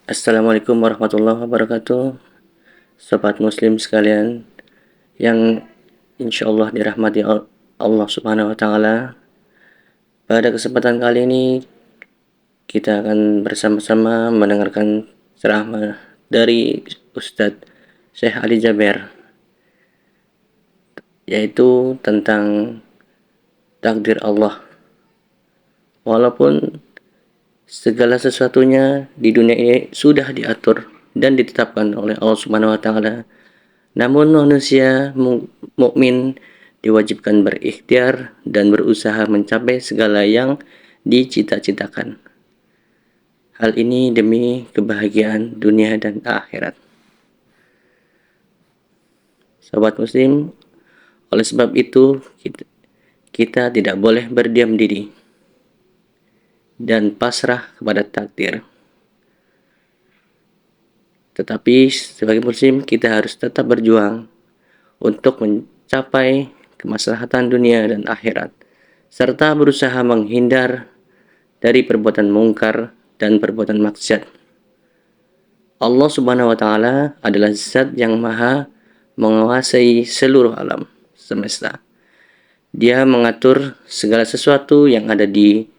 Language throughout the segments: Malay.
Assalamualaikum warahmatullahi wabarakatuh. Sobat muslim sekalian yang insya Allah dirahmati Allah subhanahu wa ta'ala. Pada kesempatan kali ini kita akan bersama-sama mendengarkan ceramah dari Ustadz Syekh Ali Jaber, yaitu tentang takdir Allah. Walaupun segala sesuatunya di dunia ini sudah diatur dan ditetapkan oleh Allah Subhanahu wa taala, namun manusia mukmin diwajibkan berikhtiar dan berusaha mencapai segala yang dicita-citakan. Hal ini demi kebahagiaan dunia dan akhirat. Sobat muslim, oleh sebab itu kita tidak boleh berdiam diri dan pasrah kepada takdir. Tetapi sebagai muslim kita harus tetap berjuang untuk mencapai kemaslahatan dunia dan akhirat, serta berusaha menghindar dari perbuatan mungkar dan perbuatan maksiat. Allah Subhanahu wa taala adalah zat yang maha menguasai seluruh alam semesta. Dia mengatur segala sesuatu yang ada di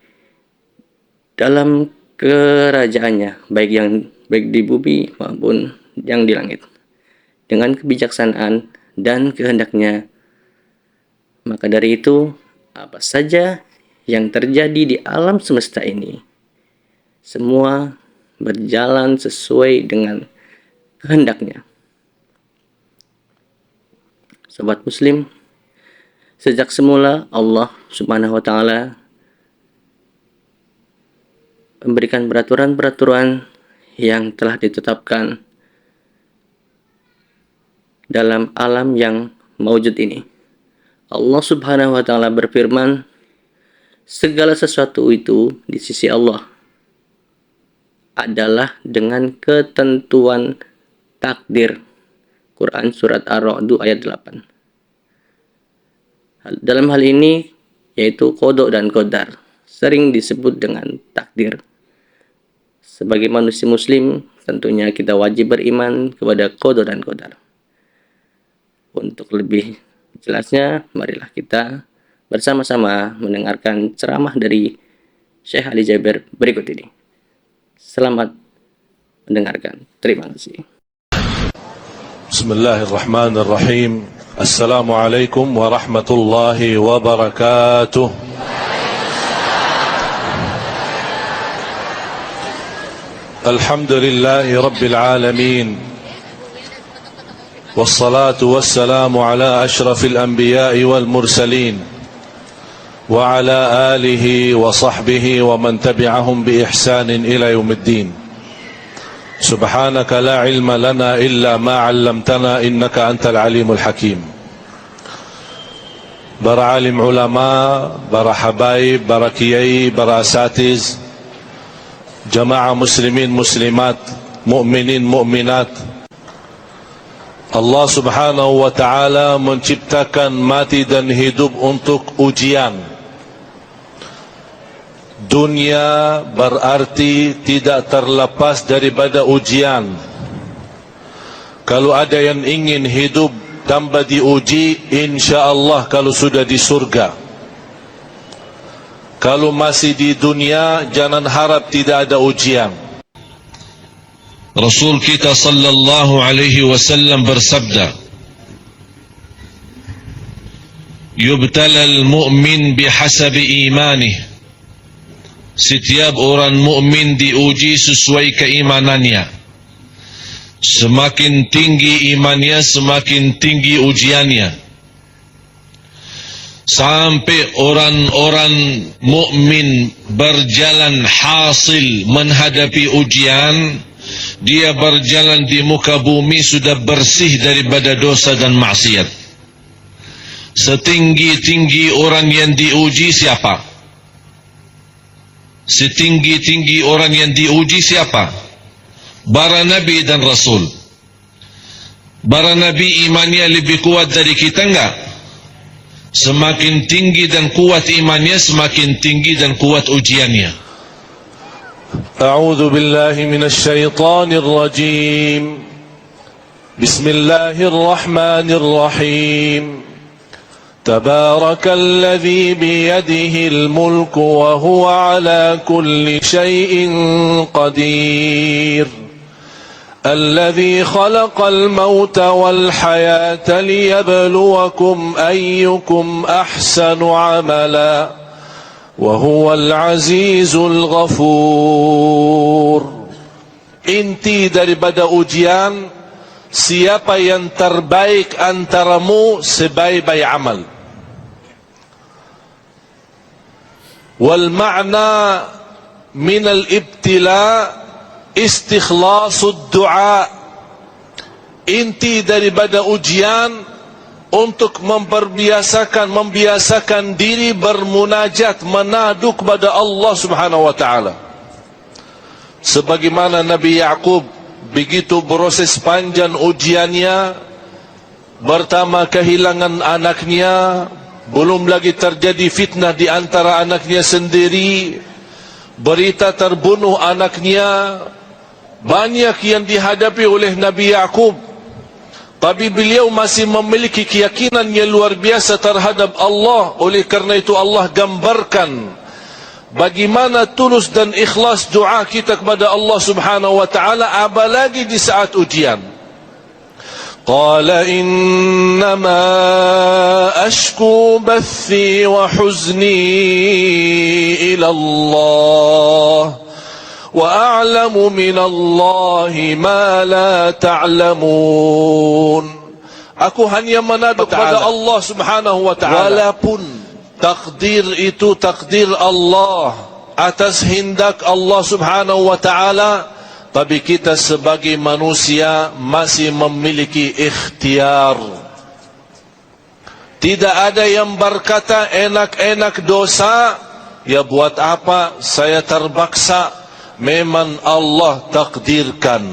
dalam kerajaannya, baik di bumi maupun yang di langit, dengan kebijaksanaan dan kehendaknya. Maka dari itu, apa saja yang terjadi di alam semesta ini, semua berjalan sesuai dengan kehendaknya. Sobat muslim, sejak semula Allah Subhanahu wa taala memberikan peraturan-peraturan yang telah ditetapkan dalam alam yang maujud ini. Allah Subhanahu wa taala berfirman, segala sesuatu itu di sisi Allah adalah dengan ketentuan takdir. Quran surat Ar-Ra'd ayat 8. Dalam hal ini yaitu qada dan qadar sering disebut dengan takdir. Sebagai manusia muslim, tentunya kita wajib beriman kepada qada dan qadar. Untuk lebih jelasnya, marilah kita bersama-sama mendengarkan ceramah dari Syekh Ali Jaber berikut ini. Selamat mendengarkan. Terima kasih. Bismillahirrahmanirrahim. Assalamualaikum warahmatullahi wabarakatuh. الحمد لله رب العالمين والصلاة والسلام على أشرف الأنبياء والمرسلين وعلى آله وصحبه ومن تبعهم بإحسان إلى يوم الدين. سبحانك لا علم لنا إلا ما علمتنا إنك أنت العليم الحكيم. برا عالم علماء، برا حبايب، برا كيي، برا أساتذ، jamaah muslimin muslimat, mukminin mukminat, Allah Subhanahu wa taala menciptakan mati dan hidup untuk ujian. Dunia berarti tidak terlepas daripada ujian. Kalau ada yang ingin hidup tanpa diuji, insya-Allah kalau sudah di surga. Kalau masih di dunia, jangan harap tidak ada ujian. Rasul kita sallallahu alaihi wasallam bersabda, "Yubtala al-mu'min bihasabi imanih." Setiap orang mukmin diuji sesuai keimanannya. Semakin tinggi imannya, semakin tinggi ujiannya. Sampai orang-orang mukmin berjalan hasil menghadapi ujian, dia berjalan di muka bumi sudah bersih daripada dosa dan maksiat. Setinggi-tinggi orang yang diuji siapa? Setinggi-tinggi orang yang diuji siapa? Para nabi dan rasul. Para nabi imannya lebih kuat dari kita enggak? Semakin tinggi dan kuat imannya, semakin tinggi dan kuat ujiannya. أعوذ بالله من الشيطان الرجيم. بسم الله الرحمن الرحيم. تبارك الذي بيده الملك وهو على كل شيء قدير. الذي خلق الموت والحياة ليبلوكم أيكم أحسن عملا وهو العزيز الغفور. Inti daripada ujian, siapa yang terbaik antaramu sebaik-baik amal. Wal ma'na min al-ibtila istikhlasul du'a. Inti daripada ujian untuk membiasakan diri bermunajat, menadu kepada Allah Subhanahu wa taala. Sebagaimana Nabi Yaqub begitu proses panjang ujiannya, pertama kehilangan anaknya, belum lagi terjadi fitnah di antara anaknya sendiri, berita terbunuh anaknya, banyak yang dihadapi oleh Nabi Yaqub. Tapi beliau masih memiliki keyakinan yang luar biasa terhadap Allah. Oleh kerana itu Allah gambarkan bagaimana tulus dan ikhlas doa kita kepada Allah Subhanahu wa taala, apalagi di saat ujian. Qala innama ashku bathi wa huzni ila Allah وَأَعْلَمُ مِنَ اللَّهِ مَا لَا تَعْلَمُونَ. Aku hanya menadu kepada Allah Subhanahu wa taala, walaupun takdir itu takdir Allah, atas hendak Allah Subhanahu wa taala, tapi kita sebagai manusia masih memiliki ikhtiar. Tidak ada yang berkata enak-enak dosa, ya buat apa, saya terpaksa. Memang Allah takdirkan.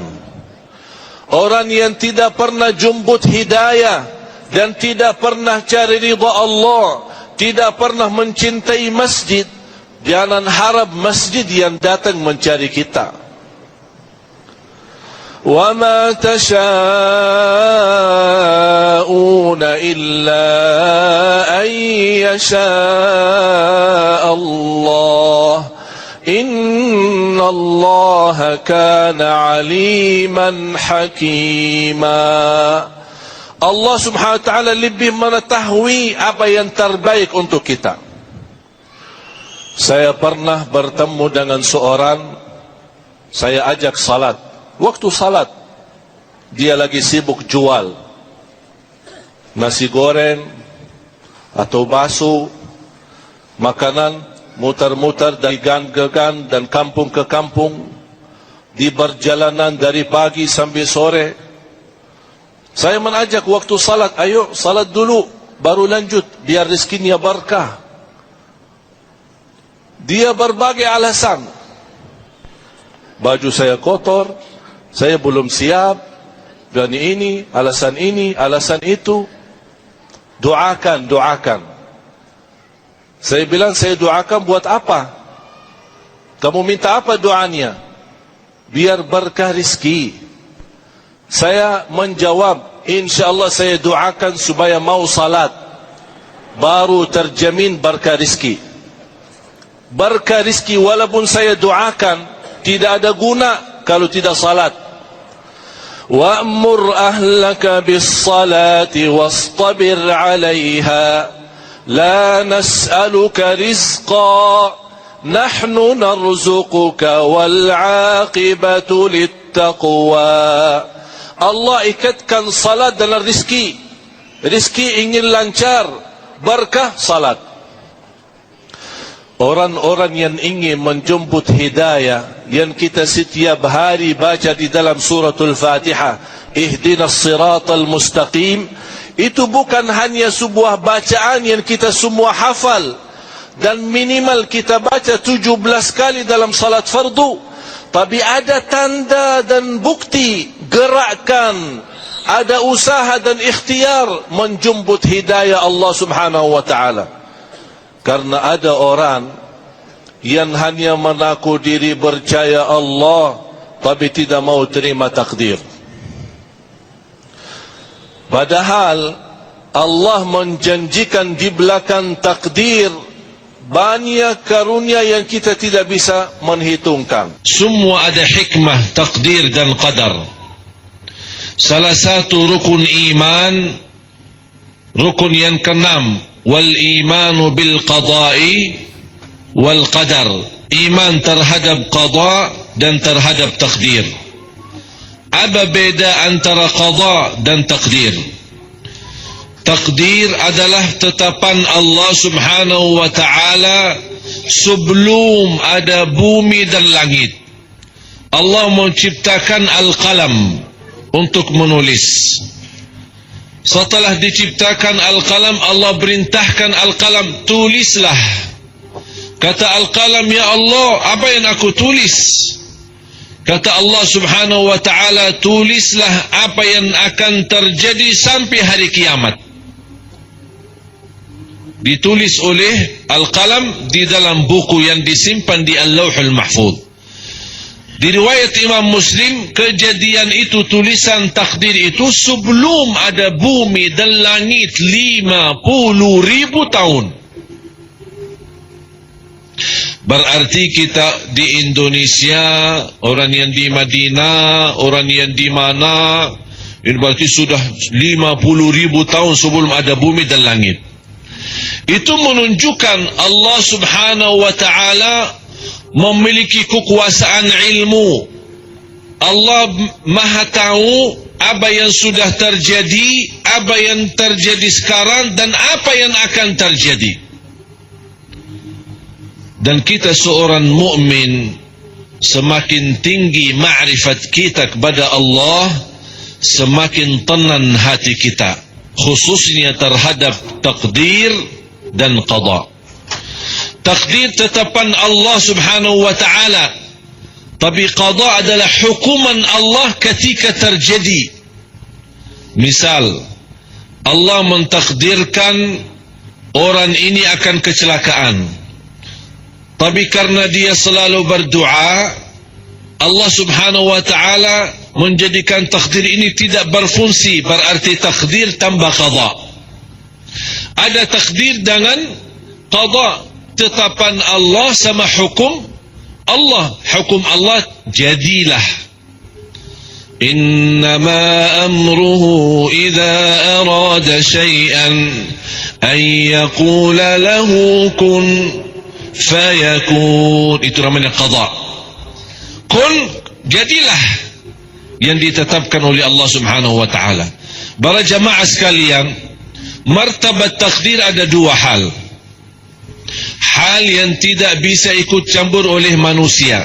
Orang yang tidak pernah jemput hidayah dan tidak pernah cari ridha Allah, tidak pernah mencintai masjid, jangan harap masjid yang datang mencari kita. Wa ma tasha'una illa an yasha Allah. Inna Allah kana aliman hakima. Allah Subhanahu wa taala lebih mengetahui apa yang terbaik untuk kita. Saya pernah bertemu dengan seorang, saya ajak salat. Waktu salat dia lagi sibuk jual nasi goreng atau bakso, makanan, mutar-mutar dari gang ke gang dan kampung ke kampung, di perjalanan dari pagi sampai sore. Saya mengajak waktu salat, ayo salat dulu baru lanjut, biar rezekinya berkah. Dia berbagai alasan. Baju saya kotor, saya belum siap, dan ini, alasan itu. Doakan, doakan. Saya bilang, saya doakan buat apa? Kamu minta apa doanya? Biar berkah rezeki. Saya menjawab, insyaAllah saya doakan supaya mau salat, baru terjamin berkah rezeki. Berkah rezeki walaupun saya doakan, tidak ada guna kalau tidak salat. Wa'mur ahlaka bis salati wastabir 'alaiha. لا نسألك رزقا نحن نرزقك والعاقبة للتقوى. Allah ikatkan salat dalam rizki. Rizki ingin lancar, berkah salat. Orang-orang yang ingin menjemput hidayah, yang kita setiap hari baca di dalam suratul Fatihah, ihdinas siratal mustaqim, itu bukan hanya sebuah bacaan yang kita semua hafal dan minimal kita baca 17 kali dalam salat fardu, tapi ada tanda dan bukti gerakan, ada usaha dan ikhtiar menjemput hidayah Allah Subhanahu wa taala. Karena ada orang yang hanya mengaku diri percaya Allah tapi tidak mau terima takdir. Padahal Allah menjanjikan di belakang takdir banyak karunia yang kita tidak bisa menghitungkan. Semua ada hikmah takdir dan qadar. Salah satu rukun iman, rukun yang keenam, wal imanu bil qada'i wal qadar. Iman terhadap qada dan terhadap takdir. Apa beda antara qada dan takdir? Takdir adalah tetapan Allah subhanahu wa ta'ala sebelum ada bumi dan langit. Allah menciptakan al-qalam untuk menulis. Setelah diciptakan al-qalam, Allah perintahkan al-qalam, tulislah. Kata al-qalam, ya Allah, apa yang aku tulis? Kata Allah subhanahu wa ta'ala, tulislah apa yang akan terjadi sampai hari kiamat. Ditulis oleh al-qalam di dalam buku yang disimpan di Al-Lauhul Mahfuz. Di riwayat Imam Muslim, kejadian itu, tulisan takdir itu sebelum ada bumi dan langit 50.000 tahun. Berarti kita di Indonesia, orang yang di Madinah, orang yang di mana, ini berarti sudah 50.000 tahun sebelum ada bumi dan langit. Itu menunjukkan Allah subhanahu wa ta'ala memiliki kekuasaan ilmu. Allah maha tahu apa yang sudah terjadi, apa yang terjadi sekarang, dan apa yang akan terjadi. Dan kita seorang mukmin, semakin tinggi ma'rifat kita kepada Allah, semakin tenang hati kita, khususnya terhadap takdir dan qada. Takdir tetapan Allah subhanahu wa ta'ala, tapi qada adalah hukuman Allah ketika terjadi. Misal, Allah mentakdirkan orang ini akan kecelakaan, tapi karena dia selalu berdoa, Allah subhanahu wa ta'ala menjadikan takdir ini tidak berfungsi. Berarti takdir tambah qada. Ada takdir dengan qada, tetapan Allah sama hukum Allah. Hukum Allah jadilah. Innama amruhu idza arada syai'an an yaqula lahu kun fayakun. Itu namanya qada. Kun, jadilah, yang ditetapkan oleh Allah subhanahu wa ta'ala. Para jamaah sekalian, martabat takdir ada dua hal. Hal yang tidak bisa ikut campur oleh manusia,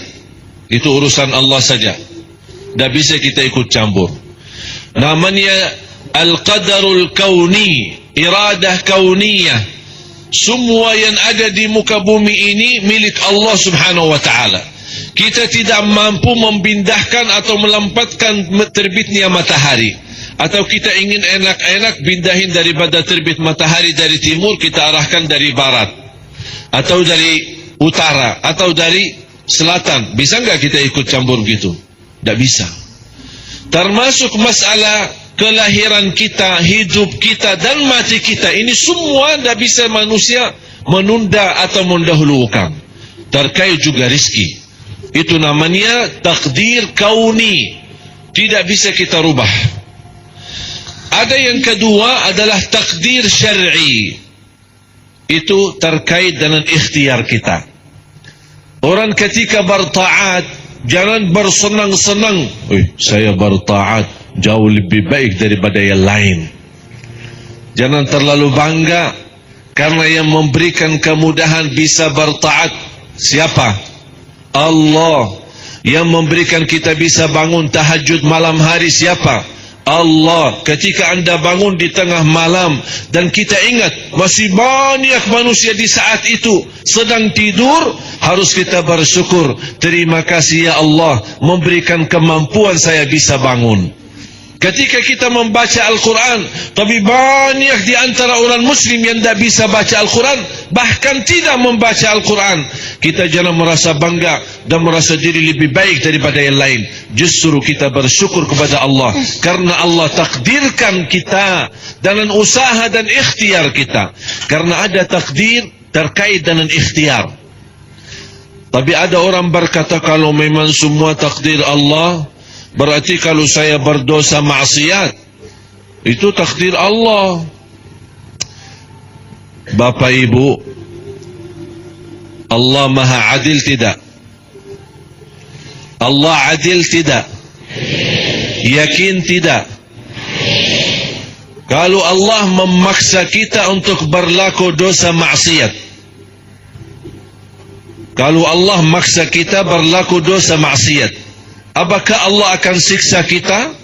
itu urusan Allah saja, tidak bisa kita ikut campur. Namanya al-qadarul kauni, iradah kauniyah. Semua yang ada di muka bumi ini milik Allah subhanahu wa ta'ala. Kita tidak mampu membindahkan atau melempatkan terbitnya matahari. Atau kita ingin enak-enak pindahin daripada terbit matahari dari timur, kita arahkan dari barat, atau dari utara, atau dari selatan. Bisa enggak kita ikut campur gitu? Tidak bisa. Termasuk masalah kelahiran kita, hidup kita, dan mati kita. Ini semua tidak bisa manusia menunda atau mendahulukan. Terkait juga rizki. Itu namanya takdir kauni. Tidak bisa kita rubah. Ada yang kedua adalah takdir syar'i. Itu terkait dengan ikhtiar kita. Orang ketika bertaat, jangan bersenang-senang. Saya bertaat jauh lebih baik daripada yang lain. Jangan terlalu bangga, karena yang memberikan kemudahan bisa bertaat siapa? Allah. Yang memberikan kita bisa bangun tahajud malam hari siapa? Allah. Ketika anda bangun di tengah malam dan kita ingat masih banyak manusia di saat itu sedang tidur, harus kita bersyukur. Terima kasih ya Allah, memberikan kemampuan saya bisa bangun. Ketika kita membaca Al-Quran, tapi banyak di antara orang muslim yang tidak bisa baca Al-Quran, bahkan tidak membaca Al-Quran. Kita jangan merasa bangga dan merasa diri lebih baik daripada yang lain. Justru kita bersyukur kepada Allah karena Allah takdirkan kita dengan usaha dan ikhtiar kita. Karena ada takdir terkait dengan ikhtiar. Tapi ada orang berkata, kalau memang semua takdir Allah, berarti kalau saya berdosa maksiat, itu takdir Allah. Bapak Ibu, Allah Maha Adil tidak? Allah adil tidak? Yakin tidak? Kalau Allah memaksa kita untuk berlaku dosa maksiat, kalau Allah maksa kita berlaku dosa maksiat, apakah Allah akan siksa kita?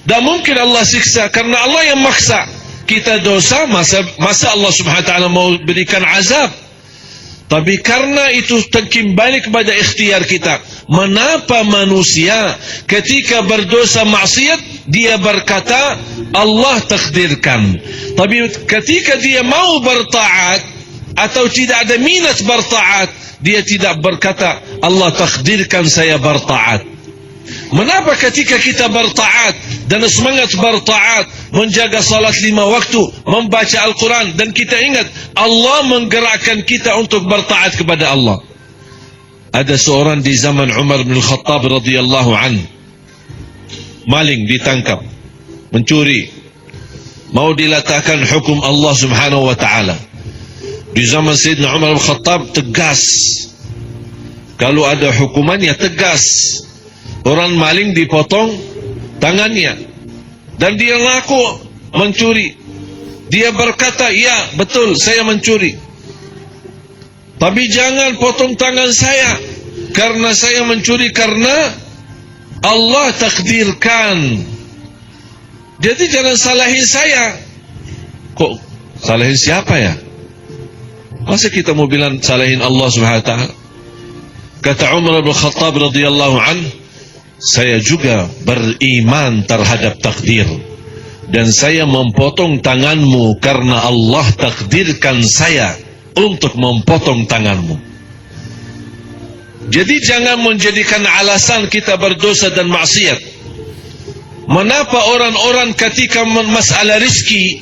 Tak mungkin Allah siksa, karena Allah yang maksa kita dosa. Masa Allah subhanahu wa ta'ala mau berikan azab? Tapi karena itu kembali kepada ikhtiar kita. Mengapa manusia ketika berdosa maksiat dia berkata Allah takdirkan, tapi ketika dia mau bertaat atau tidak ada minat bertaat, dia tidak berkata Allah takdirkan saya bertaat. Mengapa ketika kita bertaat dan semangat bertaat, menjaga salat 5 waktu, membaca Al-Quran, dan kita ingat Allah menggerakkan kita untuk bertaat kepada Allah. Ada seorang di zaman Umar bin Khattab radhiyallahu anhu, maling ditangkap, mencuri, mau diletakkan hukum Allah subhanahu wa ta'ala. Di zaman Sayyidina Umar bin Khattab tegas, kalau ada hukumannya tegas. Orang maling dipotong tangannya, dan dia ngaku mencuri. Dia berkata, ya betul saya mencuri, tapi jangan potong tangan saya, karena saya mencuri karena Allah takdirkan. Jadi jangan salahin saya. Kok salahin siapa ya? Masa kita mau bilang salahin Allah subhanahu wa ta'ala? Kata Umar bin Khattab radhiyallahu anhu, saya juga beriman terhadap takdir, dan saya memotong tanganmu karena Allah takdirkan saya untuk memotong tanganmu. Jadi jangan menjadikan alasan kita berdosa dan maksiat. Mengapa orang-orang ketika masalah rezeki,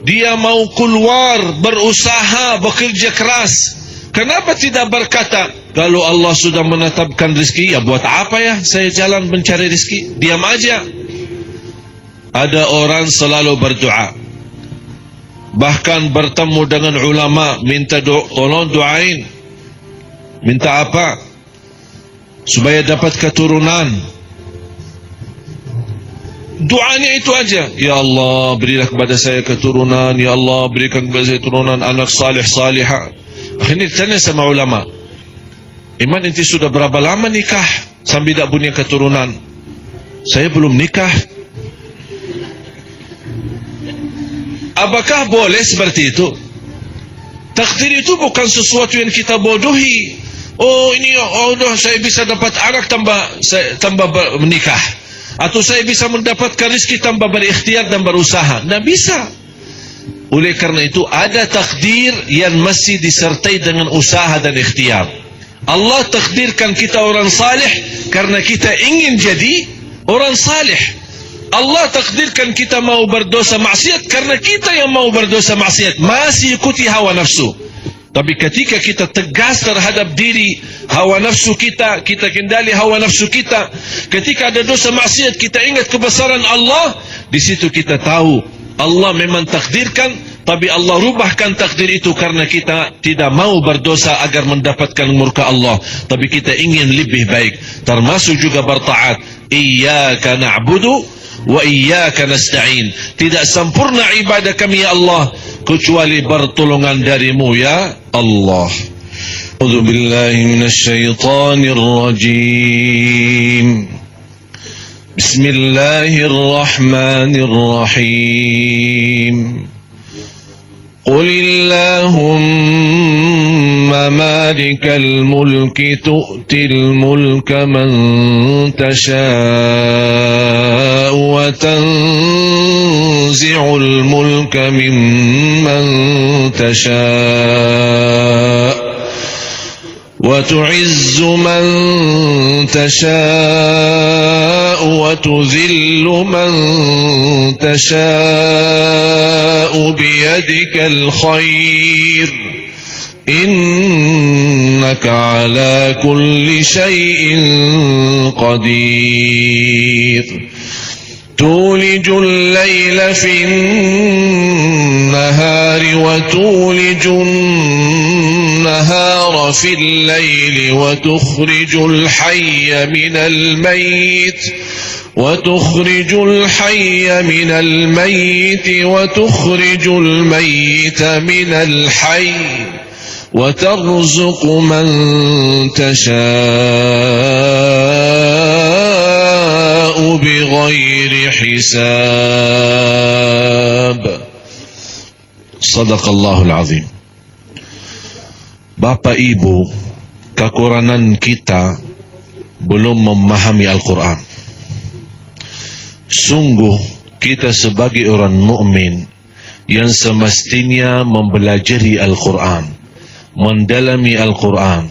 dia mau keluar, berusaha, bekerja keras, kenapa tidak berkata, kalau Allah sudah menetapkan rezeki, ya buat apa ya saya jalan mencari rezeki? Diam aja. Ada orang selalu berdoa, bahkan bertemu dengan ulama, minta tolong doain. Minta apa? Supaya dapat keturunan. Doanya itu aja. Ya Allah, berilah kepada saya keturunan. Ya Allah, berikan kepada saya keturunan, anak salih salihah. Akhirnya tanya sama ulama, Iman, inti sudah berapa lama nikah sambil tidak punya keturunan? Saya belum nikah. Apakah boleh seperti itu? Takdir itu bukan sesuatu yang kita bodohi. Oh ini, saya bisa dapat anak tambah menikah, atau saya bisa mendapatkan rezeki tambah berikhtiar dan berusaha. Tidak bisa. Oleh karena itu ada takdir yang masih disertai dengan usaha dan ikhtiar. Allah takdirkan kita orang salih karena kita ingin jadi orang salih. Allah takdirkan kita mau berdosa maksiat karena kita yang mau berdosa maksiat, masih ikuti hawa nafsu. Tapi ketika kita tegas terhadap diri hawa nafsu kita, kita kendali hawa nafsu kita. Ketika ada dosa maksiat, kita ingat kebesaran Allah. Di situ kita tahu Allah memang takdirkan, tapi Allah rubahkan takdir itu karena kita tidak mau berdosa agar mendapatkan murka Allah, tapi kita ingin lebih baik, termasuk juga bertaat. Iyyaka na'budu wa iyyaka nasta'in. Tidak sempurna ibadah kami ya Allah kecuali pertolongan darimu ya Allah. A'udzu billahi minasyaitonir rajim. Bismillahirrahmanirrahim. قل اللهم مالك الملك تؤتي الملك من تشاء وتنزع الملك ممن تشاء وتعز من تشاء وتذل من تشاء بيدك الخير إنك على كل شيء قدير تولج الليل في النهار وتولج النهار في الليل وتخرج الحي من الميت وتخرج الميت من الحي وترزق من تشاء بغير حساب. Sadaqallahul Azim. Bapak Ibu, kekurangan kita belum memahami Al-Quran. Sungguh kita sebagai orang mukmin yang semestinya mempelajari Al-Quran, mendalami Al-Quran.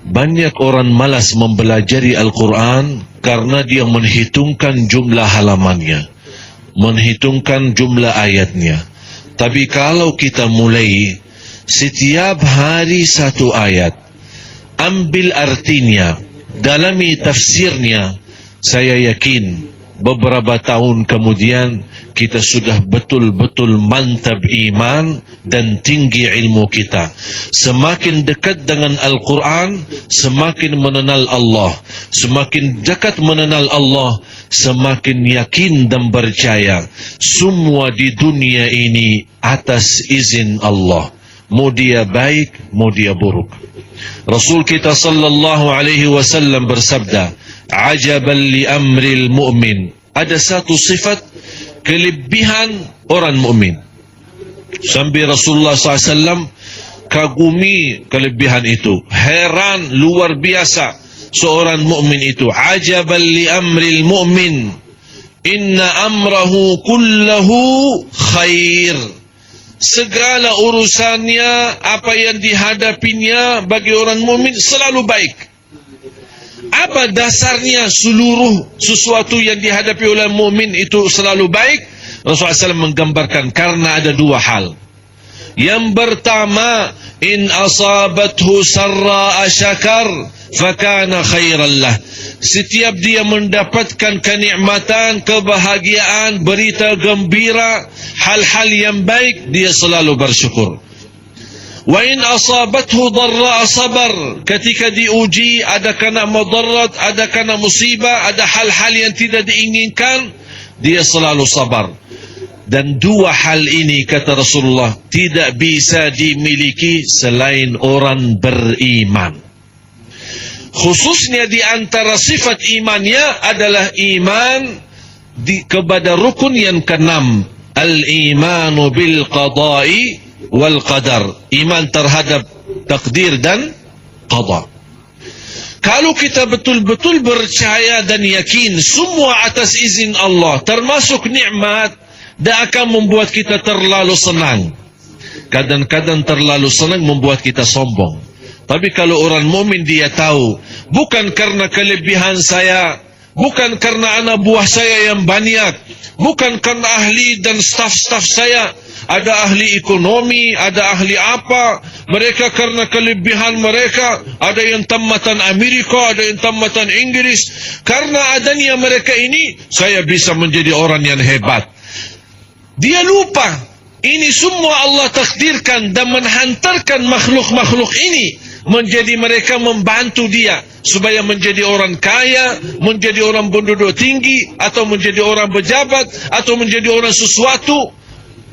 Banyak orang malas mempelajari Al-Quran karena dia menghitungkan jumlah halamannya, menghitungkan jumlah ayatnya. Tapi kalau kita mulai setiap hari satu ayat, ambil artinya, dalami tafsirnya, saya yakin beberapa tahun kemudian kita sudah betul-betul mantap iman dan tinggi ilmu kita. Semakin dekat dengan Al-Quran, semakin mengenal Allah. Semakin dekat mengenal Allah, semakin yakin dan percaya semua di dunia ini atas izin Allah. Mau dia baik, mau dia buruk. Rasul kita sallallahu alaihi wasallam bersabda, "Ajaban li amril mu'min." Ada satu sifat kelebihan orang mukmin. Sampai Rasulullah SAW kagumi kelebihan itu. Heran luar biasa seorang mukmin itu. Ajaban li amril mu'min. Inna amrahu kullahu khair. Segala urusannya, apa yang dihadapinya bagi orang mukmin selalu baik. Apa dasarnya seluruh sesuatu yang dihadapi oleh mukmin itu selalu baik? Rasulullah SAW menggambarkan karena ada dua hal. Yang pertama, in asabathu sarra syakar fakana khairan lah. Setiap dia mendapatkan kenikmatan, kebahagiaan, berita gembira, hal-hal yang baik, dia selalu bersyukur. Wa in asabathu dharra sabar. Ketika diuji, ada kena mudarat, ada kena musibah, ada hal-hal yang tidak diinginkan, dia selalu sabar. Dan dua hal ini, kata Rasulullah, tidak bisa dimiliki selain orang beriman. Khususnya di antara sifat imannya adalah iman kepada rukun yang keenam, al-imanu bil qada'i wal qadar, iman terhadap takdir dan qada. Kalau kita betul-betul percaya dan yakin semua atas izin Allah, termasuk nikmat, tidak akan membuat kita terlalu senang. Kadang-kadang terlalu senang membuat kita sombong. Tapi kalau orang mukmin dia tahu, bukan karena kelebihan saya, bukan karena anak buah saya yang banyak, bukan karena ahli dan staf-staf saya, ada ahli ekonomi, ada ahli apa, mereka karena kelebihan mereka, ada yang tamatan Amerika, ada yang tamatan Inggris. Karena adanya mereka ini, saya bisa menjadi orang yang hebat. Dia lupa, ini semua Allah takdirkan dan menghantarkan makhluk-makhluk ini menjadi mereka membantu dia supaya menjadi orang kaya, menjadi orang penduduk tinggi, atau menjadi orang pejabat, atau menjadi orang sesuatu.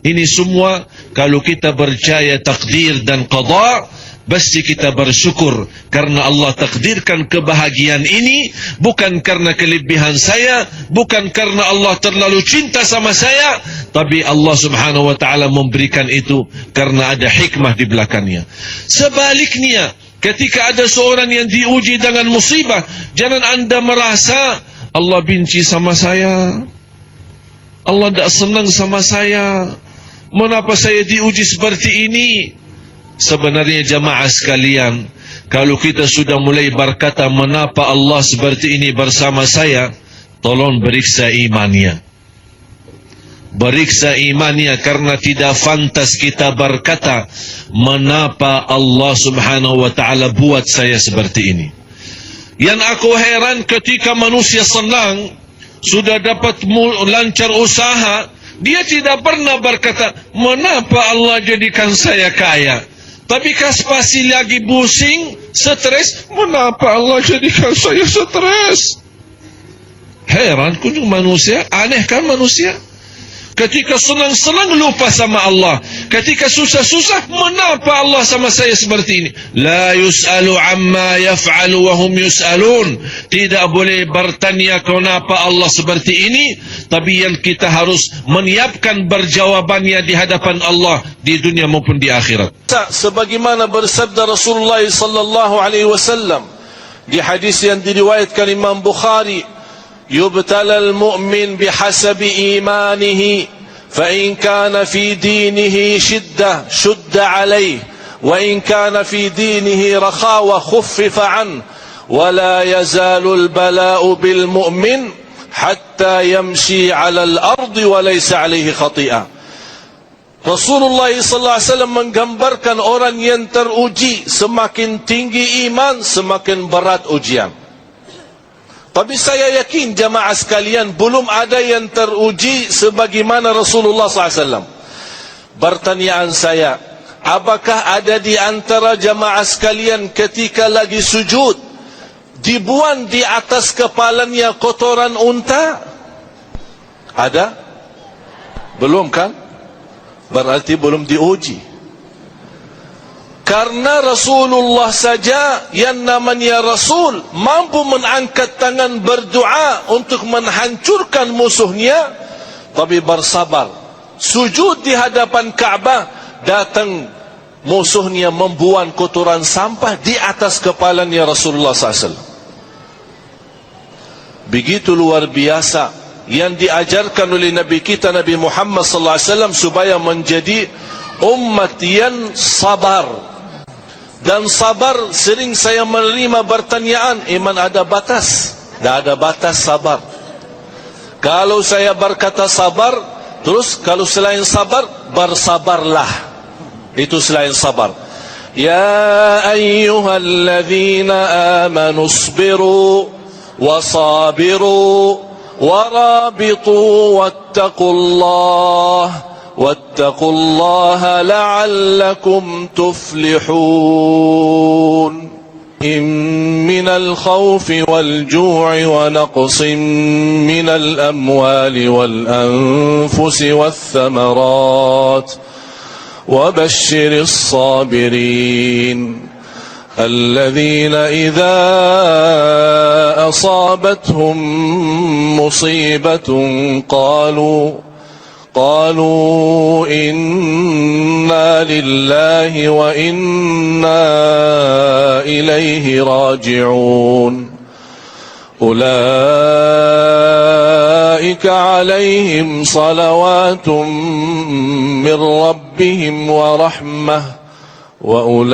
Ini semua kalau kita percaya takdir dan qada, pasti kita bersyukur karena Allah takdirkan kebahagiaan ini bukan karena kelebihan saya, bukan karena Allah terlalu cinta sama saya, tapi Allah Subhanahu wa taala memberikan itu karena ada hikmah di belakangnya. Sebaliknya, ketika ada seorang yang diuji dengan musibah, jangan anda merasa Allah benci sama saya, Allah tidak senang sama saya, mengapa saya diuji seperti ini? Sebenarnya jamaah sekalian, Kalau kita sudah mulai berkata, mengapa Allah seperti ini bersama saya, tolong periksa imannya. Periksa imannya, karena tidak pantas kita berkata, mengapa Allah subhanahu wa ta'ala buat saya seperti ini. Yang aku heran, ketika manusia senang, sudah dapat lancar usaha, dia tidak pernah berkata, mengapa Allah jadikan saya kaya. Tapi pasti lagi pusing, stres, mengapa Allah jadikan saya stres. Heran kunjung manusia, aneh kan manusia. Ketika senang-senang lupa sama Allah, ketika susah-susah, mengapa Allah sama saya seperti ini. La yus'alu amma yaf'alu wa hum yus'alun. Tidak boleh bertanya kenapa Allah seperti ini, tapi yang kita harus menyiapkan berjawabannya di hadapan Allah di dunia maupun di akhirat. Sebagaimana bersabda Rasulullah sallallahu alaihi wasallam di hadis yang diriwayatkan Imam Bukhari, يبتلى المؤمن بحسب إيمانه فإن كان في دينه شدة شد عليه وإن كان في دينه رخاوة خفف عنه ولا يزال البلاء بالمؤمن حتى يمشي على الأرض وليس عليه خطيئة. Rasulullah SAW menggambarkan orang yang teruji, semakin tinggi iman semakin berat ujian. Tapi saya yakin jamaah sekalian, belum ada yang teruji sebagaimana Rasulullah SAW. Pertanyaan saya, apakah ada di antara jamaah sekalian ketika lagi sujud, dibuang di atas kepalanya kotoran unta? Ada? Belum kan? Berarti belum diuji. Karena Rasulullah saja yang namanya Rasul mampu mengangkat tangan berdoa untuk menghancurkan musuhnya, tapi bersabar. Sujud di hadapan Ka'bah, datang musuhnya membuang kotoran sampah di atas kepalanya Rasulullah SAW. Begitu luar biasa yang diajarkan oleh Nabi kita Nabi Muhammad SAW supaya menjadi umat yang sabar. Dan sabar, sering saya menerima pertanyaan, iman ada batas? Tidak ada batas sabar. Kalau saya berkata sabar, terus kalau selain sabar, bersabarlah. Itu selain sabar. Ya ayyuhalladzina amanu isbiru wasabiru warabitu wattaqullah واتقوا الله لعلكم تفلحون من الخوف والجوع ونقص من الأموال والأنفس والثمرات وبشر الصابرين الذين إذا أصابتهم مصيبة قالوا إنا لله وإنا إليه راجعون أولئك عليهم صلوات من ربهم ورحمة وأولئك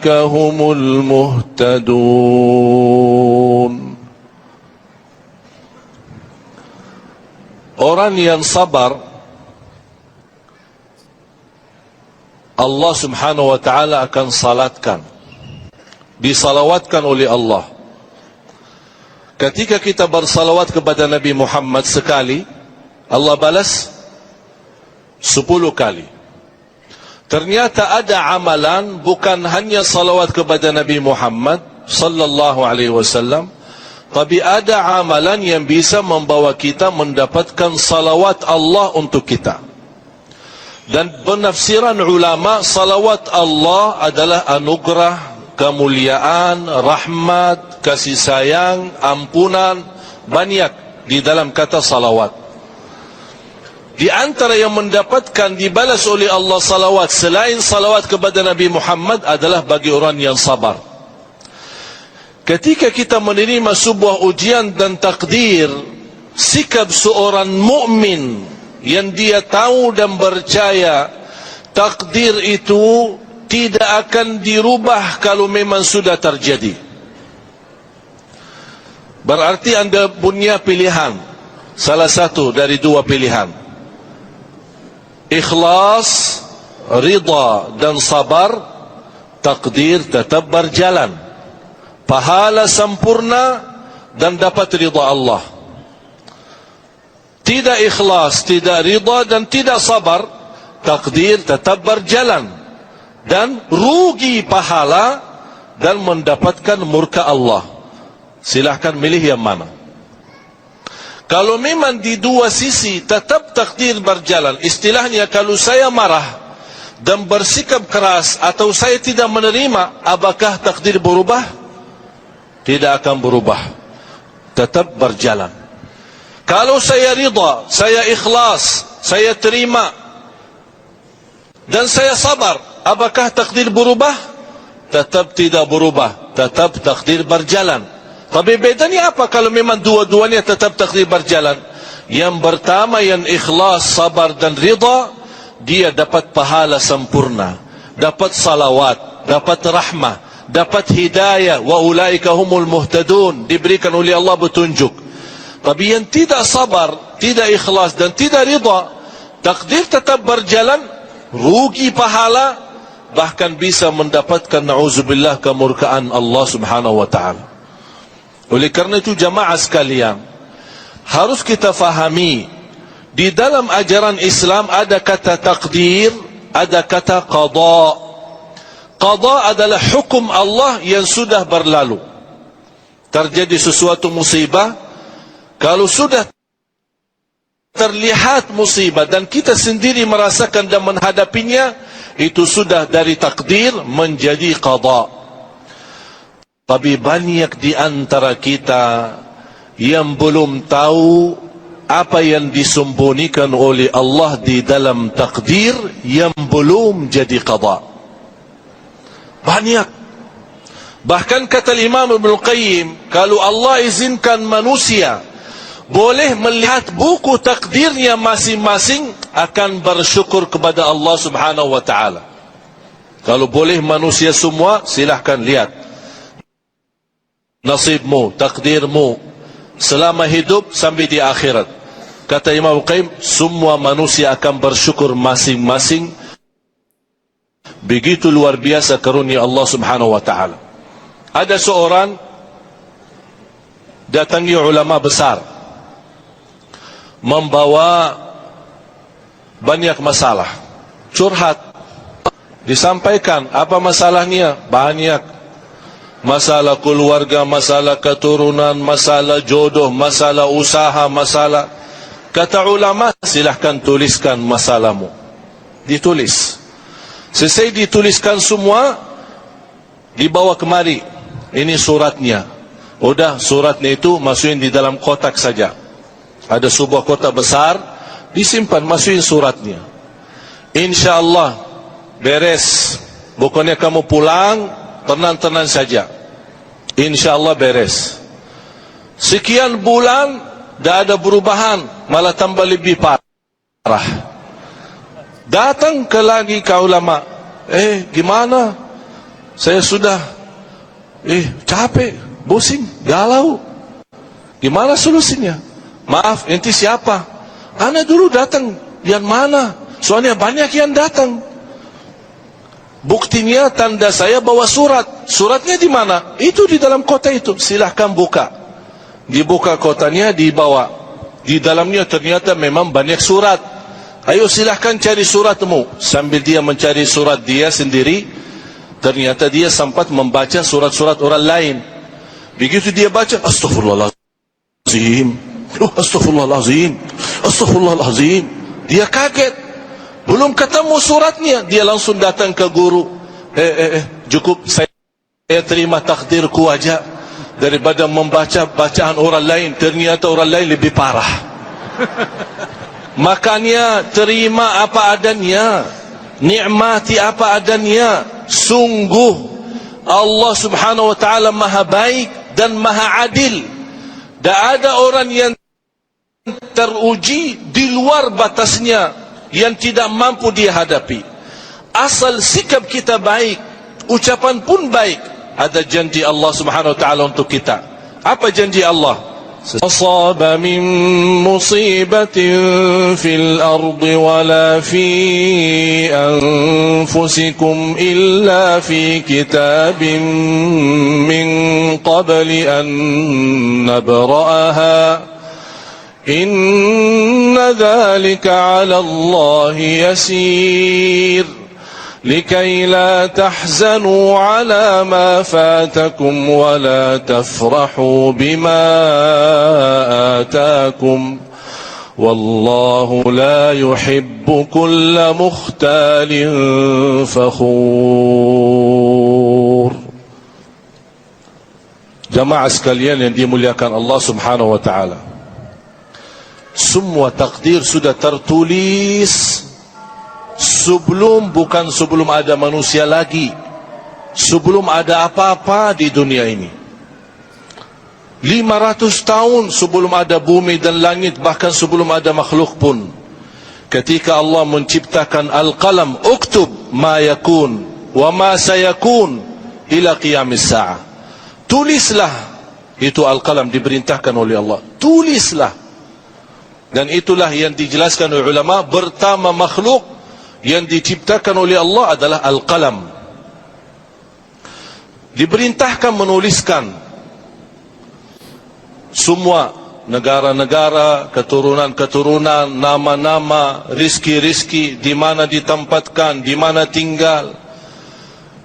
هم المهتدون. Orang yang sabar, Allah subhanahu wa ta'ala akan salatkan, disalawatkan oleh Allah. Ketika kita bersalawat kepada Nabi Muhammad sekali, Allah balas 10 kali. Ternyata ada amalan bukan hanya salawat kepada Nabi Muhammad sallallahu alaihi wasallam, tapi ada amalan yang bisa membawa kita mendapatkan salawat Allah untuk kita. Dan penafsiran ulama, salawat Allah adalah anugerah, kemuliaan, rahmat, kasih sayang, ampunan, banyak di dalam kata salawat. Di antara yang mendapatkan dibalas oleh Allah salawat selain salawat kepada Nabi Muhammad adalah bagi orang yang sabar. Ketika kita menerima sebuah ujian dan takdir, sikap seorang mukmin yang dia tahu dan percaya takdir itu tidak akan dirubah kalau memang sudah terjadi. Berarti anda punya pilihan, salah satu dari dua pilihan. Ikhlas, ridha dan sabar, takdir tetap berjalan, pahala sempurna dan dapat ridha Allah. Tidak ikhlas, tidak ridha dan tidak sabar, takdir tetap berjalan dan rugi pahala dan mendapatkan murka Allah. Silahkan milih yang mana. Kalau memang di dua sisi tetap takdir berjalan, istilahnya kalau saya marah dan bersikap keras atau saya tidak menerima, apakah takdir berubah? Tidak akan berubah, tetap berjalan. Kalau saya ridha, saya ikhlas, saya terima dan saya sabar, apakah takdir berubah? Tetap tidak berubah, tetap takdir berjalan. Tapi bedanya apa kalau memang dua-duanya tetap takdir berjalan? Yang pertama yang ikhlas, sabar dan ridha, dia dapat pahala sempurna, dapat salawat, dapat rahmah, dapat hidayah, wa ulaika humul muhtadun, diberikan oleh Allah petunjuk. Tapi yang tidak sabar, tidak ikhlas dan tidak ridha, takdir tetap berjalan, rugi pahala, bahkan bisa mendapatkan na'udzubillah kemurkaan Allah subhanahu wa ta'ala. Oleh karena itu jamaah sekalian, harus kita fahami, di dalam ajaran Islam ada kata takdir, ada kata qada. Qada adalah hukum Allah yang sudah berlalu. Terjadi sesuatu musibah, kalau sudah terlihat musibah dan kita sendiri merasakan dan menghadapinya, itu sudah dari takdir menjadi qada. Tapi banyak di antara kita yang belum tahu apa yang disembunyikan oleh Allah di dalam takdir yang belum jadi qada. Banyak. Bahkan kata Imam Ibn Qayyim, kalau Allah izinkan manusia boleh melihat buku takdirnya masing-masing, akan bersyukur kepada Allah subhanahu wa ta'ala. Kalau boleh manusia semua, silahkan lihat nasibmu, takdirmu selama hidup sampai di akhirat. Kata Imam Qayyim, semua manusia akan bersyukur masing-masing. Begitu luar biasa karunia Allah subhanahu wa ta'ala. Ada seorang datangi ulama besar, membawa banyak masalah, curhat, disampaikan apa masalahnya, banyak. Masalah keluarga, masalah keturunan, masalah jodoh, masalah usaha, masalah. Kata ulama, silahkan tuliskan masalahmu. Ditulis. Selesai dituliskan semua, dibawa kemari. Ini suratnya. Udah, suratnya itu masukin di dalam kotak saja. Ada sebuah kotak besar, disimpan, masukin suratnya. InsyaAllah beres. Bukannya kamu pulang, tenang-tenang saja. InsyaAllah beres. Sekian bulan, dah ada perubahan, malah tambah lebih parah. Datang ke lagi ke ulama, gimana? Saya sudah capek, pusing, galau. Gimana solusinya? Maaf, enti siapa? Ana dulu datang, yang mana? Soalnya banyak yang datang. Buktinya tanda saya bawa surat. Suratnya di mana? Itu di dalam kota itu. Silahkan buka. Dibuka kotanya, dibawa. Di dalamnya ternyata memang banyak surat. Ayo silahkan cari suratmu. Sambil dia mencari surat dia sendiri, ternyata dia sempat membaca surat-surat orang lain. Begitu dia baca, Astaghfirullahaladzim, Astaghfirullahaladzim, Astaghfirullahaladzim. Dia kaget. Belum ketemu suratnya, dia langsung datang ke guru. Cukup saya terima takdirku aja daripada membaca bacaan orang lain. Ternyata orang lain lebih parah. Makanya terima apa adanya, nikmati apa adanya. Sungguh Allah subhanahu wa ta'ala maha baik dan maha adil. Tak ada orang yang teruji di luar batasnya yang tidak mampu dia hadapi. asal sikap kita baik, ucapan pun baik, ada janji Allah Subhanahu wa taala untuk kita. Apa janji Allah? أصاب من مصيبة في الأرض ولا في أنفسكم إلا في كتاب من قبل أن نبرأها إن ذلك على الله يسير لكي لا تحزنوا على ما فاتكم ولا تفرحوا بما آتاكم والله لا يحب كل مختال فخور. Jamaah sekalian yang dimuliakan Allah Subhanahu wa taala, semua takdir sudah tertulis bukan sebelum ada manusia lagi, sebelum ada apa-apa di dunia ini. 500 tahun sebelum ada bumi dan langit, bahkan sebelum ada makhluk pun, ketika Allah menciptakan Al-Qalam, uktub ma yakun wa ma sayakun ila qiyamis sa'ah. Tulislah, itu Al-Qalam diperintahkan oleh Allah, tulislah. Dan itulah yang dijelaskan oleh ulama, pertama makhluk yang diciptakan oleh Allah adalah Al-Qalam. Diperintahkan menuliskan semua negara-negara, keturunan-keturunan, nama-nama, rizki-rizki, di mana ditempatkan, di mana tinggal.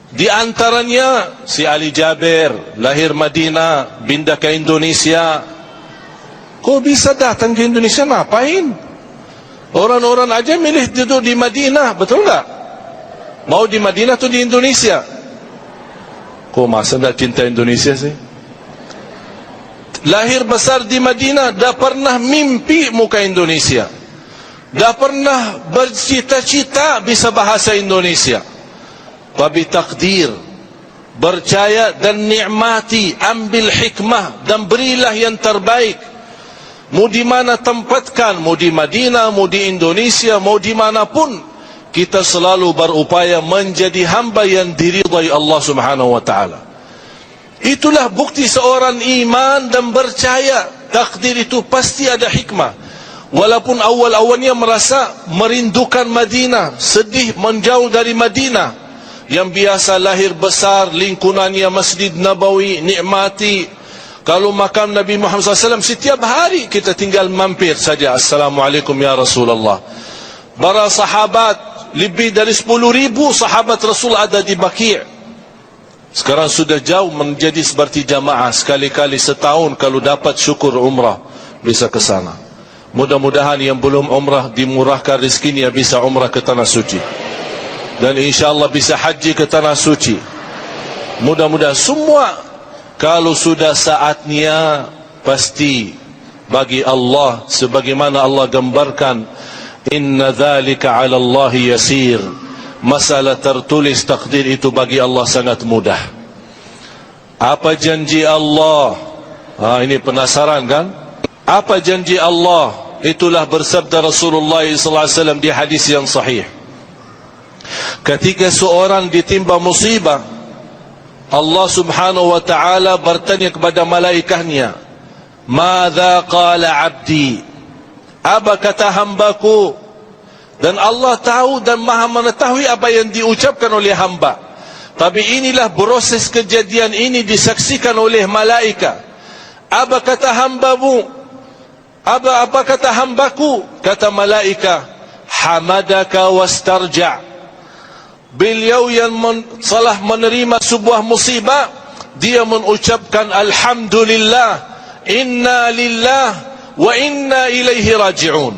Di antaranya si Ali Jaber, lahir Madinah, pindah ke Indonesia. Kok bisa datang ke Indonesia, ngapain? Orang-orang aja milih duduk di Madinah, betul tak? Mau di Madinah atau di Indonesia? Kok masa tak cinta Indonesia sih? Lahir besar di Madinah, dah pernah mimpi muka Indonesia, dah pernah bercita-cita bisa bahasa Indonesia. Tapi takdir, percaya dan nikmati, ambil hikmah dan berilah yang terbaik. Mau di mana tempatkan, mau di Madinah, mau di Indonesia, mau di manapun, kita selalu berupaya menjadi hamba yang diridai Allah Subhanahu wa taala. Itulah bukti seorang iman dan percaya takdir itu pasti ada hikmah. Walaupun awal-awalnya merasa merindukan Madinah, sedih menjauh dari Madinah, yang biasa lahir besar, lingkungannya Masjid Nabawi, nikmati. Kalau makam Nabi Muhammad SAW, setiap hari kita tinggal mampir saja, Assalamualaikum ya Rasulullah. Para sahabat, lebih dari 10,000 sahabat Rasul ada di Baqi'. Sekarang sudah jauh menjadi seperti jamaah, sekali-kali setahun kalau dapat syukur umrah bisa ke sana. Mudah-mudahan yang belum umrah dimurahkan rezekinya bisa umrah ke Tanah Suci, dan insyaAllah bisa haji ke Tanah Suci. Mudah-mudahan semua. Kalau sudah saatnya, pasti bagi Allah, sebagaimana Allah gambarkan, inna dzalika 'ala Allah yasir. Masalah tertulis takdir itu bagi Allah sangat mudah. Apa janji Allah? Ini penasaran kan? Apa janji Allah? Itulah bersabda Rasulullah SAW di hadis yang sahih. Ketika seorang ditimpa musibah, Allah Subhanahu wa taala bertanya kepada malaikatnya, "Madza qala 'abdi?" Apa kata hambaku? Dan Allah tahu dan Maha mengetahui apa yang diucapkan oleh hamba. Tapi inilah proses kejadian ini disaksikan oleh malaikat. Apa kata hambamu? Apa kata hambaku? Kata malaikat, "Hamadaka wastarja'." Beliau yang salah menerima sebuah musibah, dia mengucapkan Alhamdulillah, Inna lillah wa inna ilaihi raji'un.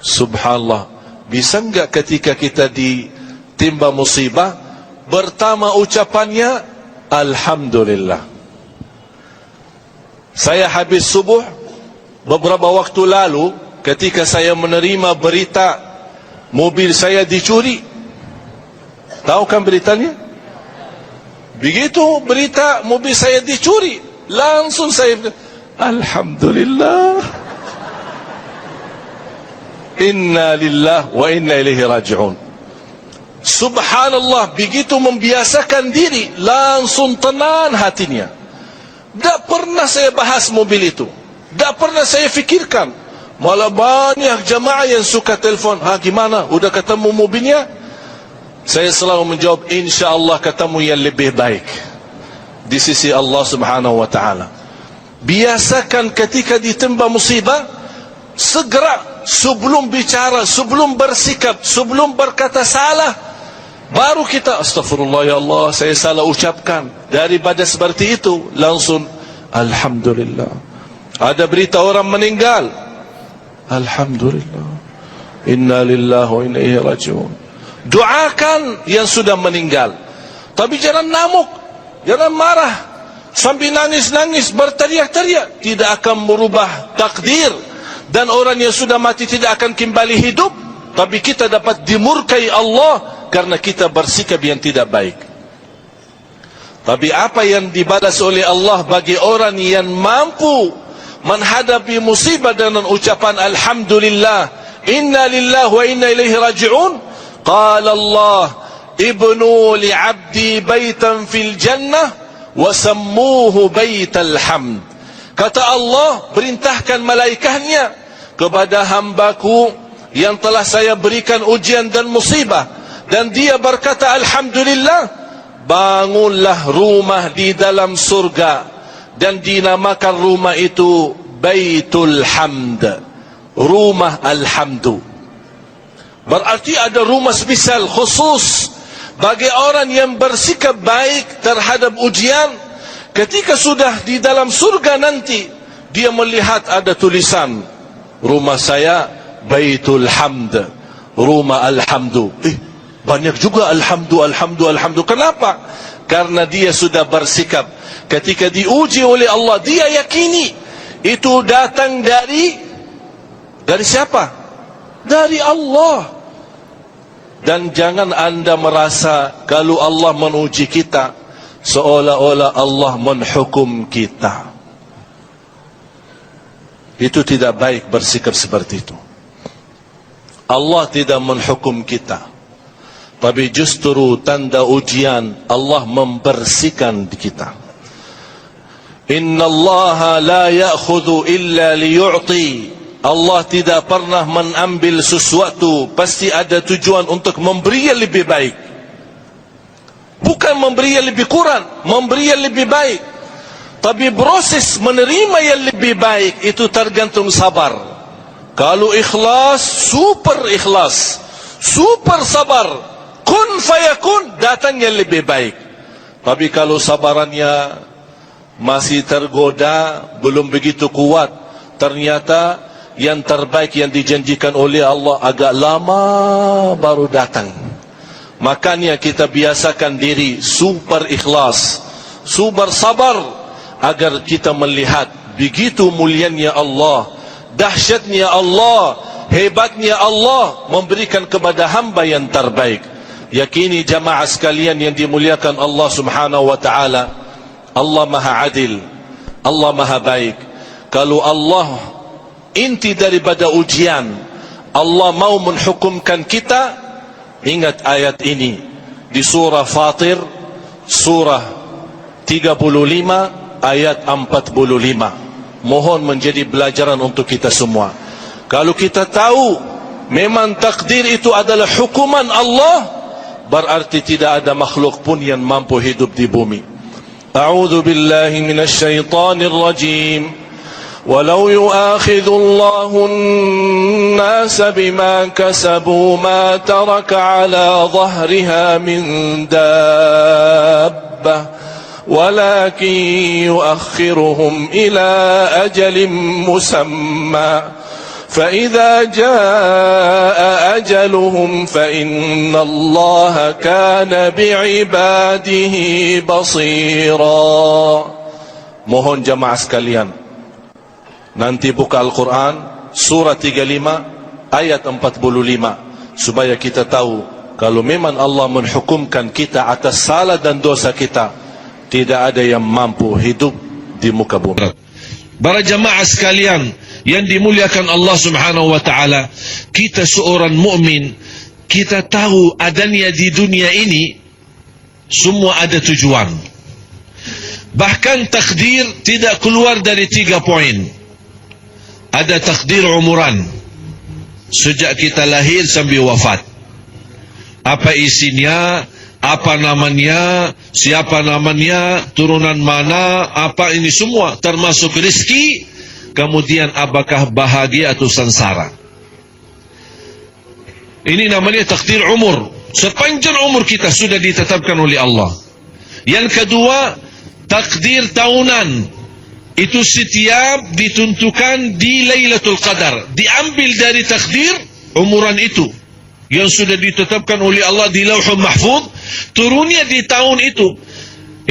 Subhanallah. Bisa enggak ketika kita ditimpa musibah, pertama ucapannya Alhamdulillah. Saya habis subuh beberapa waktu lalu, ketika saya menerima berita mobil saya dicuri. Tahu kan beritanya? Begitu berita mobil saya dicuri, langsung saya Alhamdulillah, Inna lillah wa inna ilaihi raji'un. Subhanallah, begitu membiasakan diri, langsung tenang hatinya. Tak pernah saya bahas mobil itu, tak pernah saya fikirkan. Malah banyak jamaah yang suka telefon, gimana, udah ketemu mobilnya? Saya selalu menjawab, insyaAllah ketemu yang lebih baik di sisi Allah subhanahu wa ta'ala. Biasakan ketika ditimpa musibah, segera sebelum bicara, sebelum bersikap, sebelum berkata salah, baru kita astagfirullah ya Allah, saya salah ucapkan. Daripada seperti itu, langsung alhamdulillah. Ada berita orang meninggal, alhamdulillah, inna lillahi wa inna ilaihi raji'un. Doakan yang sudah meninggal, tapi jangan ngamuk, jangan marah sampai nangis-nangis, berteriak-teriak. Tidak akan merubah takdir, dan orang yang sudah mati tidak akan kembali hidup. Tapi kita dapat dimurkai Allah karena kita bersikap yang tidak baik. Tapi apa yang dibalas oleh Allah bagi orang yang mampu menghadapi musibah dengan ucapan alhamdulillah, inna lillahi wa inna ilaihi raji'un. Qala Allah, ibnu li'abdi baitan fil jannah wa sammuhu baital hamd. Kata Allah, perintahkan malaikatnya kepada hambaku yang telah saya berikan ujian dan musibah, dan dia berkata alhamdulillah, bangunlah rumah di dalam surga, dan dinamakan rumah itu Baitul Hamd, rumah Alhamdu. Berarti ada rumah spesial khusus bagi orang yang bersikap baik terhadap ujian. Ketika sudah di dalam surga nanti, dia melihat ada tulisan, rumah saya Baitul Hamd, rumah Alhamdu. Banyak juga alhamdu, alhamdu, alhamdu. Kenapa? Karena dia sudah bersikap. Ketika diuji oleh Allah, dia yakini itu datang dari siapa? Dari Allah. Dan jangan anda merasa kalau Allah menguji kita seolah-olah Allah menghukum kita. Itu tidak baik bersikap seperti itu. Allah tidak menghukum kita, tapi justru tanda ujian Allah membersihkan kita. Inna Allah la ya'khudhu illa liyu'ti. Allah tidak pernah mengambil sesuatu, pasti ada tujuan untuk memberi yang lebih baik. Bukan memberi yang lebih kurang, memberi yang lebih baik. Tapi proses menerima yang lebih baik itu tergantung sabar. Kalau ikhlas, super sabar, kun fayakun, datang yang lebih baik. Tapi kalau sabarannya masih tergoda, belum begitu kuat, ternyata yang terbaik yang dijanjikan oleh Allah agak lama baru datang. Makanya kita biasakan diri super ikhlas, super sabar, agar kita melihat begitu mulianya Allah, dahsyatnya Allah, hebatnya Allah memberikan kepada hamba yang terbaik. Yakini jamaah sekalian yang dimuliakan Allah subhanahu wa ta'ala, Allah maha adil, Allah maha baik. Kalau Allah inti daripada ujian, Allah mau menghukumkan kita, ingat ayat ini di surah Fatir, surah 35 ayat 45. Mohon menjadi pelajaran untuk kita semua. Kalau kita tahu memang takdir itu adalah hukuman Allah, berarti tidak ada makhluk pun yang mampu hidup di bumi. A'udzu billahi minasy syaithanir rajim. ولو يؤاخذ الله الناس بما كسبوا ما ترك على ظهرها من دابة ولكن يؤخرهم إلى أجل مسمى فإذا جاء أجلهم فإن الله كان بعباده بصيرا. Mohon jamaah sekalian, nanti buka Al-Quran surah 35 ayat 45, supaya kita tahu kalau memang Allah menghukumkan kita atas salah dan dosa kita, tidak ada yang mampu hidup di muka bumi. Para jamaah sekalian yang dimuliakan Allah subhanahu wa ta'ala, kita seorang mukmin, kita tahu adanya di dunia ini semua ada tujuan. Bahkan takdir tidak keluar dari 3 poin. Ada takdir umuran, sejak kita lahir sampai wafat. Apa isinya, apa namanya, siapa namanya, turunan mana, apa ini semua, termasuk rezeki, kemudian apakah bahagia atau sengsara. Ini namanya takdir umur. Sepanjang umur kita sudah ditetapkan oleh Allah. Yang kedua, takdir tahunan. Itu setiap ditentukan di Lailatul Qadar. Diambil dari takdir umuran itu yang sudah ditetapkan oleh Allah di Lauhul Mahfuz, turunnya di tahun itu.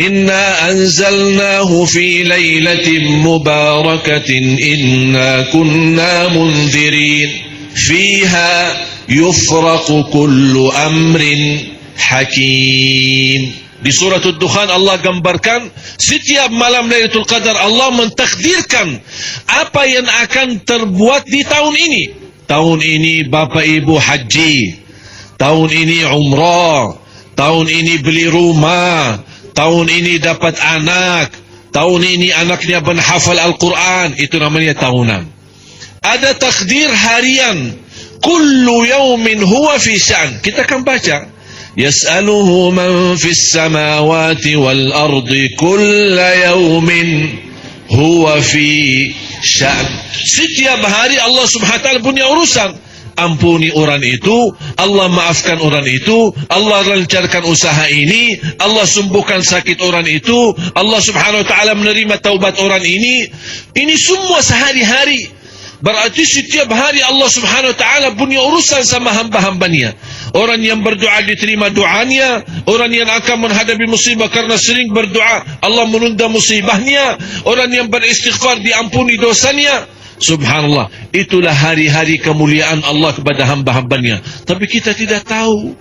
Inna anzalnahu fi lailatin mubarakatin inna kunna mundirin fiha yufraqu kullu amrin hakim. Di surah Ad-Dukhan Allah gambarkan setiap malam Lailatul Qadar Allah mentakdirkan apa yang akan terbuat di tahun ini. Tahun ini Bapak Ibu haji, tahun ini umrah, tahun ini beli rumah, tahun ini dapat anak, tahun ini anaknya menghafal Al-Quran. Itu namanya tahunan. Ada takdir harian, kullu yawmin huwa fi sya'n. Kita akan baca, yas'aluhu man fis samawati wal ardi kulla yawmin huwa fi sya'n. Setiap hari Allah Subhanahu wa taala punya urusan. Ampuni orang itu, Allah maafkan orang itu, Allah lancarkan usaha ini, Allah sembuhkan sakit orang itu, Allah Subhanahu wa taala menerima taubat orang ini. Ini semua sehari-hari. Berarti setiap hari Allah Subhanahu wa taala punya urusan sama hamba-hambanya. Orang yang berdoa diterima doanya, orang yang akan menghadapi musibah karena sering berdoa Allah menunda musibahnya, orang yang beristighfar diampuni dosanya. Subhanallah, itulah hari-hari kemuliaan Allah kepada hamba-hambanya. Tapi kita tidak tahu.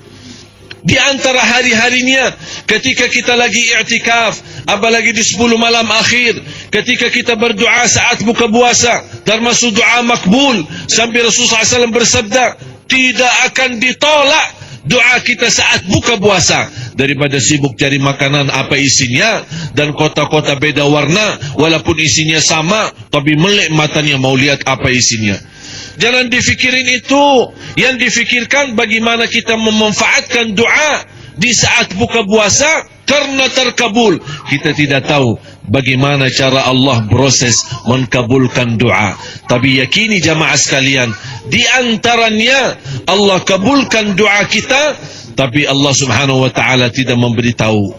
Di antara hari-harinya, ketika kita lagi i'tikaf, apalagi di 10 malam akhir, ketika kita berdoa saat buka puasa, termasuk doa makbul, sampai Rasulullah SAW bersabda, tidak akan ditolak doa kita saat buka puasa. Daripada sibuk cari makanan apa isinya, dan kota-kota beda warna, walaupun isinya sama, tapi melek matanya mau lihat apa isinya. Jangan difikirin itu. Yang difikirkan bagaimana kita memanfaatkan doa di saat buka puasa karena terkabul. Kita tidak tahu bagaimana cara Allah proses mengkabulkan doa. Tapi yakini jamaah sekalian, di antaranya Allah kabulkan doa kita, tapi Allah Subhanahu wa taala tidak memberitahu.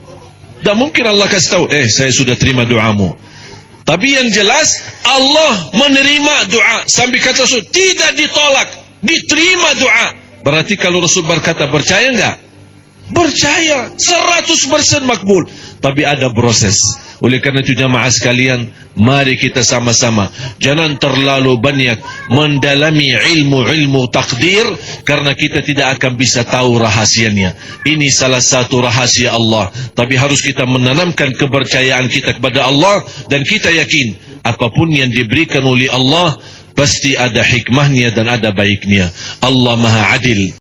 Tak mungkin Allah kasih tahu, saya sudah terima doamu. Tapi yang jelas Allah menerima doa. Sampai kata Rasul, tidak ditolak, diterima doa. Berarti kalau Rasul berkata, percaya enggak? Percaya, 100% makbul. Tapi ada proses. Oleh karena itu jamaah sekalian, mari kita sama-sama jangan terlalu banyak mendalami ilmu-ilmu takdir, karena kita tidak akan bisa tahu rahasianya. Ini salah satu rahasia Allah. Tapi harus kita menanamkan kepercayaan kita kepada Allah, dan kita yakin apapun yang diberikan oleh Allah pasti ada hikmahnya dan ada baiknya. Allah Maha Adil.